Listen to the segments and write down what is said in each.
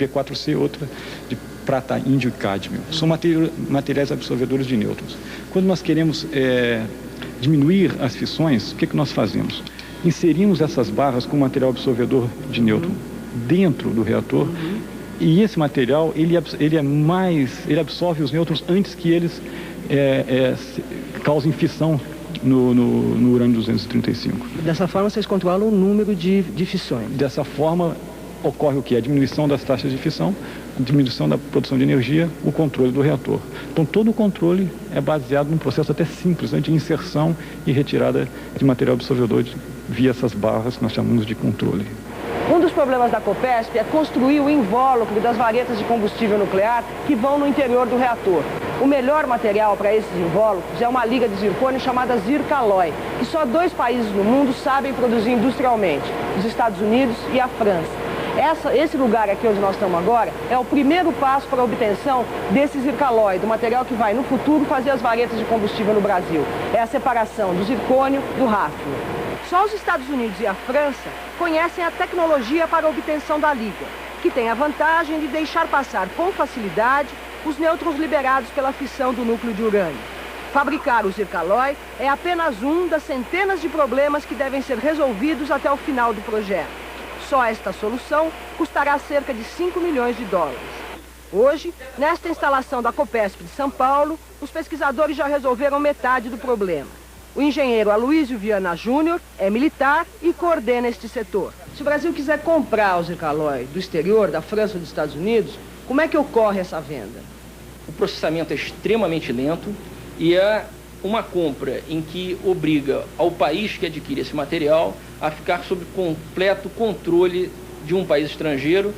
B4C, outra de prata, índio e cádmio. São materiais absorvedores de nêutrons. Quando nós queremos diminuir as fissões, o que nós fazemos? Inserimos essas barras com material absorvedor de nêutron dentro do reator, e esse material ele absorve os nêutrons antes que eles causem fissão no urânio 235. Dessa forma vocês controlam o número de fissões. Dessa forma ocorre o que? A diminuição das taxas de fissão, a diminuição da produção de energia, o controle do reator. Então todo o controle é baseado num processo até simples, de inserção e retirada de material absorvedor via essas barras que nós chamamos de controle. Um dos problemas da Copesp é construir o invólucro das varetas de combustível nuclear que vão no interior do reator. O melhor material para esses invólucros é uma liga de zircônio chamada Zircaloy, que só 2 países no mundo sabem produzir industrialmente, os Estados Unidos e a França. Esse lugar aqui onde nós estamos agora é o primeiro passo para a obtenção desse Zircaloy, do material que vai no futuro fazer as varetas de combustível no Brasil. É a separação do zircônio do hafnio. Só os Estados Unidos e a França conhecem a tecnologia para a obtenção da liga, que tem a vantagem de deixar passar com facilidade os nêutrons liberados pela fissão do núcleo de urânio. Fabricar o Zircaloy é apenas um das centenas de problemas que devem ser resolvidos até o final do projeto. Só esta solução custará cerca de 5 milhões de dólares. Hoje, nesta instalação da Copesp de São Paulo, os pesquisadores já resolveram metade do problema. O engenheiro Aloysio Viana Júnior é militar e coordena este setor. Se o Brasil quiser comprar o Zircaloy do exterior, da França ou dos Estados Unidos, como é que ocorre essa venda? O processamento é extremamente lento e é uma compra em que obriga ao país que adquire esse material a ficar sob completo controle de um país estrangeiro,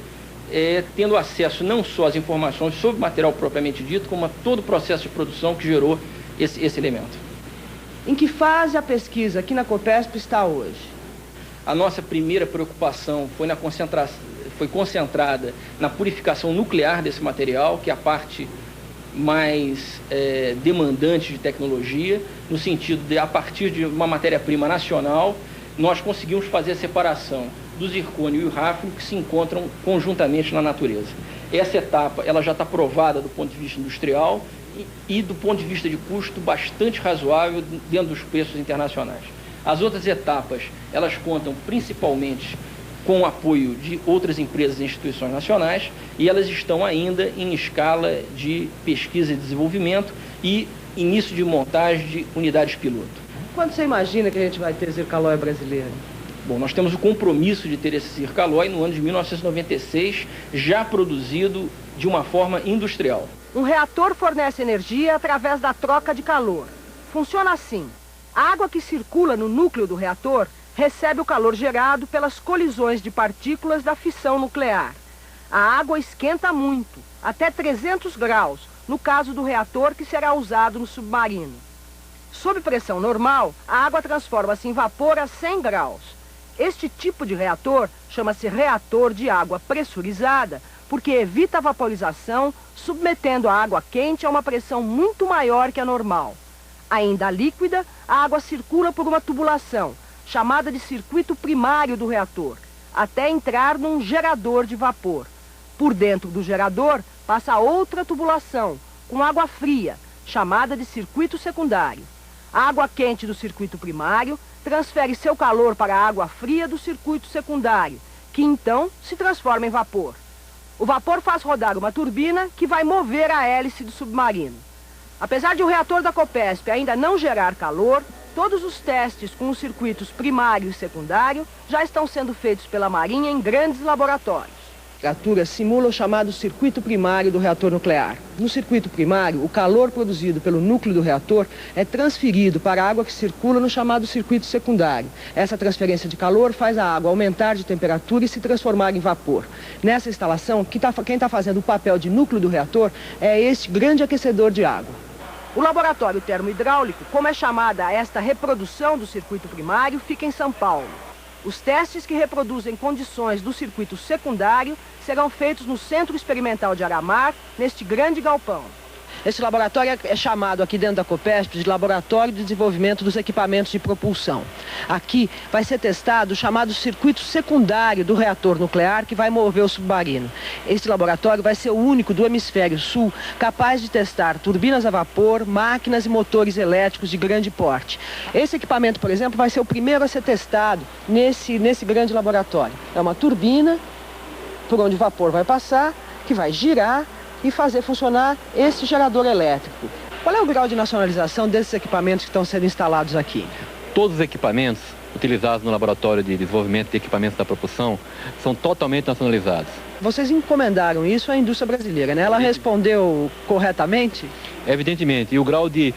tendo acesso não só às informações sobre o material propriamente dito, como a todo o processo de produção que gerou esse elemento. Em que fase a pesquisa aqui na Copesp está hoje? A nossa primeira preocupação foi concentrada na purificação nuclear desse material, que é a parte mais demandante de tecnologia, no sentido de, a partir de uma matéria-prima nacional, nós conseguimos fazer a separação do zircônio e o hafnio que se encontram conjuntamente na natureza. Essa etapa ela já está provada do ponto de vista industrial e do ponto de vista de custo bastante razoável dentro dos preços internacionais. As outras etapas, elas contam principalmente com o apoio de outras empresas e instituições nacionais e elas estão ainda em escala de pesquisa e desenvolvimento e início de montagem de unidades piloto. Quando você imagina que a gente vai ter Zircaloy brasileiro? Bom, nós temos o compromisso de ter esse Zircaloy no ano de 1996, já produzido de uma forma industrial. Um reator fornece energia através da troca de calor. Funciona assim: a água que circula no núcleo do reator recebe o calor gerado pelas colisões de partículas da fissão nuclear. A água esquenta muito, até 300 graus, no caso do reator que será usado no submarino. Sob pressão normal, a água transforma-se em vapor a 100 graus. Este tipo de reator chama-se reator de água pressurizada, porque evita a vaporização, submetendo a água quente a uma pressão muito maior que a normal. Ainda líquida, a água circula por uma tubulação, chamada de circuito primário do reator, até entrar num gerador de vapor. Por dentro do gerador, passa outra tubulação, com água fria, chamada de circuito secundário. A água quente do circuito primário transfere seu calor para a água fria do circuito secundário, que então se transforma em vapor. O vapor faz rodar uma turbina que vai mover a hélice do submarino. Apesar de o reator da Copesp ainda não gerar calor, todos os testes com os circuitos primário e secundário já estão sendo feitos pela Marinha em grandes laboratórios. A literatura simula o chamado circuito primário do reator nuclear. No circuito primário, o calor produzido pelo núcleo do reator é transferido para a água que circula no chamado circuito secundário. Essa transferência de calor faz a água aumentar de temperatura e se transformar em vapor. Nessa instalação, quem está fazendo o papel de núcleo do reator é este grande aquecedor de água. O laboratório termohidráulico, como é chamada esta reprodução do circuito primário, fica em São Paulo. Os testes que reproduzem condições do circuito secundário serão feitos no Centro Experimental de Aramar, neste grande galpão. Esse laboratório é chamado aqui dentro da Copesp de Laboratório de Desenvolvimento dos Equipamentos de Propulsão. Aqui vai ser testado o chamado circuito secundário do reator nuclear que vai mover o submarino. Esse laboratório vai ser o único do hemisfério sul capaz de testar turbinas a vapor, máquinas e motores elétricos de grande porte. Esse equipamento, por exemplo, vai ser o primeiro a ser testado nesse grande laboratório. É uma turbina por onde o vapor vai passar, que vai girar e fazer funcionar esse gerador elétrico. Qual é o grau de nacionalização desses equipamentos que estão sendo instalados aqui? Todos os equipamentos utilizados no Laboratório de Desenvolvimento de Equipamentos da Propulsão são totalmente nacionalizados. Vocês encomendaram isso à indústria brasileira, né? Ela respondeu corretamente? Evidentemente, e o grau de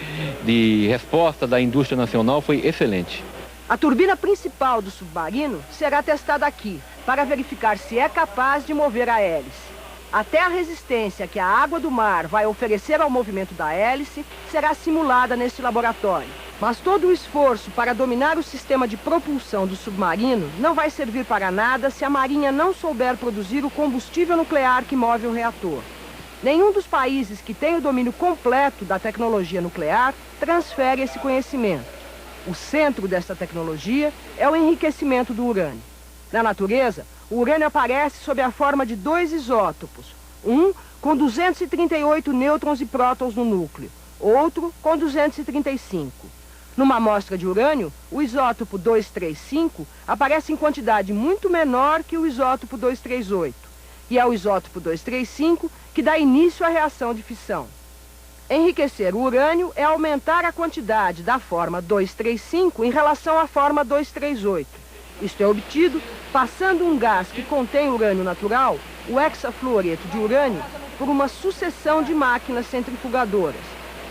resposta da indústria nacional foi excelente. A turbina principal do submarino será testada aqui, para verificar se é capaz de mover a hélice. Até a resistência que a água do mar vai oferecer ao movimento da hélice será simulada neste laboratório. Mas todo o esforço para dominar o sistema de propulsão do submarino não vai servir para nada se a Marinha não souber produzir o combustível nuclear que move o reator. Nenhum dos países que tem o domínio completo da tecnologia nuclear transfere esse conhecimento. O centro dessa tecnologia é o enriquecimento do urânio. Na natureza, o urânio aparece sob a forma de dois isótopos, um com 238 nêutrons e prótons no núcleo, outro com 235. Numa amostra de urânio, o isótopo 235 aparece em quantidade muito menor que o isótopo 238, e é o isótopo 235 que dá início à reação de fissão. Enriquecer o urânio é aumentar a quantidade da forma 235 em relação à forma 238. Isto é obtido passando um gás que contém urânio natural, o hexafluoreto de urânio, por uma sucessão de máquinas centrifugadoras.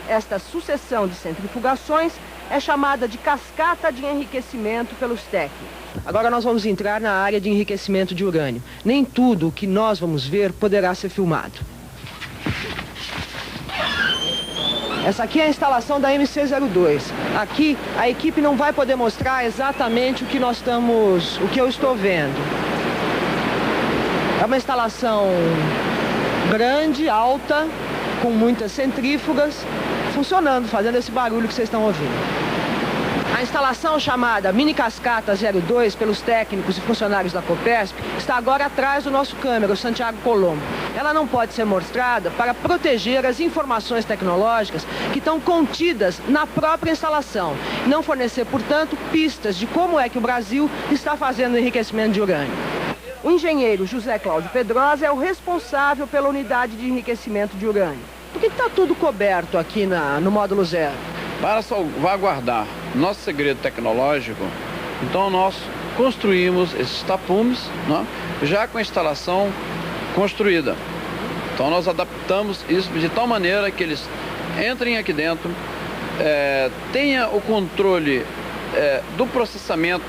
Esta sucessão de centrifugações é chamada de cascata de enriquecimento pelos técnicos. Agora nós vamos entrar na área de enriquecimento de urânio. Nem tudo o que nós vamos ver poderá ser filmado. Essa aqui é a instalação da MC02. Aqui a equipe não vai poder mostrar exatamente o que eu estou vendo. É uma instalação grande, alta, com muitas centrífugas, funcionando, fazendo esse barulho que vocês estão ouvindo. A instalação chamada Mini Cascata 02 pelos técnicos e funcionários da Copesp está agora atrás do nosso câmera, o Santiago Colombo. Ela não pode ser mostrada para proteger as informações tecnológicas que estão contidas na própria instalação, não fornecer, portanto, pistas de como é que o Brasil está fazendo o enriquecimento de urânio. O engenheiro José Cláudio Pedrosa é o responsável pela unidade de enriquecimento de urânio. Por que está tudo coberto aqui no módulo 0? Para salvaguardar nosso segredo tecnológico, então nós construímos esses tapumes, né, já com a instalação construída. Então nós adaptamos isso de tal maneira que eles entrem aqui dentro, tenha o controle do processamento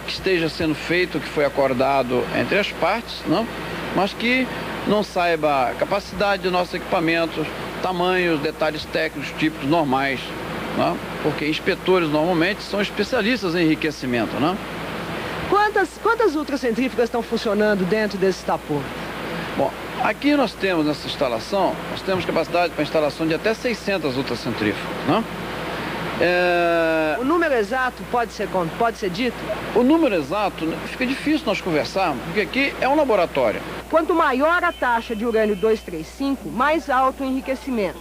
que esteja sendo feito, que foi acordado entre as partes, né, mas que não saiba a capacidade do nosso equipamento, tamanhos, detalhes técnicos, típicos normais, né? Porque inspetores normalmente são especialistas em enriquecimento, né? Quantas ultracentrífugas estão funcionando dentro desse tapume? Bom, aqui nós temos nessa instalação, nós temos capacidade para instalação de até 600 ultracentrífugas, né? O número exato pode ser dito? O número exato fica difícil nós conversarmos, porque aqui é um laboratório. Quanto maior a taxa de urânio 235, mais alto o enriquecimento.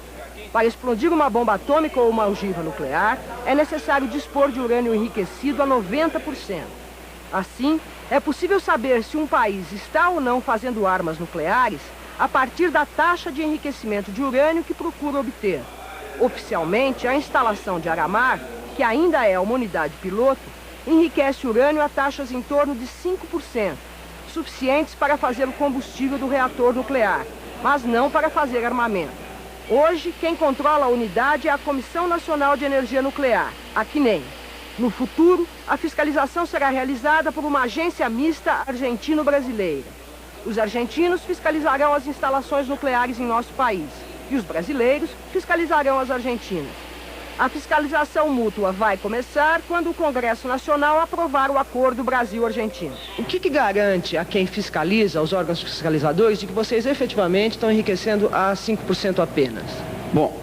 Para explodir uma bomba atômica ou uma ogiva nuclear, é necessário dispor de urânio enriquecido a 90%. Assim, é possível saber se um país está ou não fazendo armas nucleares a partir da taxa de enriquecimento de urânio que procura obter. Oficialmente, a instalação de Aramar, que ainda é uma unidade piloto, enriquece urânio a taxas em torno de 5%, suficientes para fazer o combustível do reator nuclear, mas não para fazer armamento. Hoje, quem controla a unidade é a Comissão Nacional de Energia Nuclear, a CNEM. No futuro, a fiscalização será realizada por uma agência mista argentino-brasileira. Os argentinos fiscalizarão as instalações nucleares em nosso país e os brasileiros fiscalizarão as argentinas. A fiscalização mútua vai começar quando o Congresso Nacional aprovar o Acordo Brasil-Argentina. O que garante a quem fiscaliza, aos órgãos fiscalizadores, de que vocês efetivamente estão enriquecendo a 5% apenas? Bom,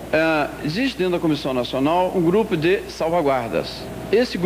existe dentro da Comissão Nacional um grupo de salvaguardas. Esse